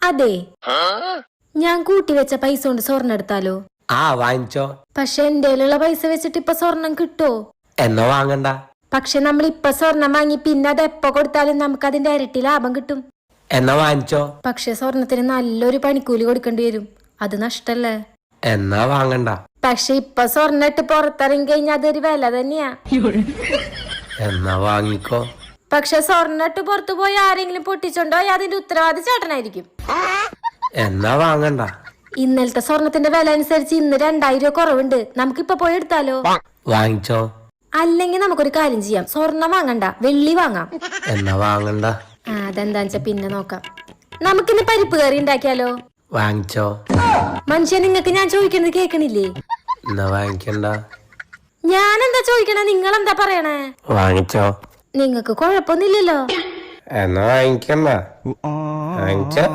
അതെ, ഞാൻ കൂട്ടി വെച്ച പൈസ കൊണ്ട് സ്വർണ്ണം എടുത്താലോ? വാങ്ങിച്ചോ. പക്ഷെ എന്റെ പൈസ വെച്ചിട്ട് ഇപ്പൊ സ്വർണം കിട്ടോ? എന്നാ വാങ്ങണ്ട. പക്ഷെ നമ്മൾ ഇപ്പൊ സ്വർണം വാങ്ങി പിന്നെ അത് എപ്പോ കൊടുത്താലും നമുക്ക് അതിന്റെ ഇരട്ടി ലാഭം കിട്ടും. എന്നാ വാങ്ങിച്ചോ. പക്ഷെ സ്വർണത്തിന് നല്ലൊരു പണിക്കൂലി കൊടുക്കേണ്ടി വരും. അത് നഷ്ടല്ലേ? എന്നാ വാങ്ങണ്ട. പക്ഷെ ഇപ്പൊ സ്വർണ്ണം ഇട്ട് പുറത്തിറങ്ങി കഴിഞ്ഞാൽ അതൊരു വില തന്നെയാ. എന്നാ വാങ്ങിക്കോ. പക്ഷെ സ്വർണ്ണം ഇട്ട് പുറത്തു പോയി ആരെങ്കിലും പൊട്ടിച്ചോണ്ടോ അതിന്റെ ഉത്തരവാദി ചേട്ടനായിരിക്കും. എന്നാ വാങ്ങണ്ട. ഇന്നലത്തെ സ്വർണത്തിന്റെ വില അനുസരിച്ച് ഇന്ന് 2000 രൂപ കുറവുണ്ട്. നമുക്കിപ്പൊ പോയി എടുത്താലോ? വാങ്ങിച്ചോ. അല്ലെങ്കിൽ നമുക്കൊരു കാര്യം ചെയ്യാം, സ്വർണം വാങ്ങണ്ട, വെള്ളി വാങ്ങാം. എന്നാ വാങ്ങണ്ട. അതെന്താ വെച്ചാ പിന്നെ നോക്കാം. നമുക്കിന്ന് പരിപ്പ് കറി ഉണ്ടാക്കിയാലോ? വാങ്ങിച്ചോ. മനുഷ്യ, നിങ്ങക്ക് ഞാൻ ചോദിക്കുന്നത് കേക്കണില്ലേ? എന്നാ വാങ്ങിക്കണ്ട. ഞാൻ എന്താ ചോദിക്കണേ, നിങ്ങളെന്താ പറയണേ? വാങ്ങിച്ചോ. നിങ്ങക്ക് കുഴപ്പമൊന്നുമില്ലല്ലോ. എന്നാ വാങ്ങിക്കണ്ട. വാങ്ങിച്ചോ.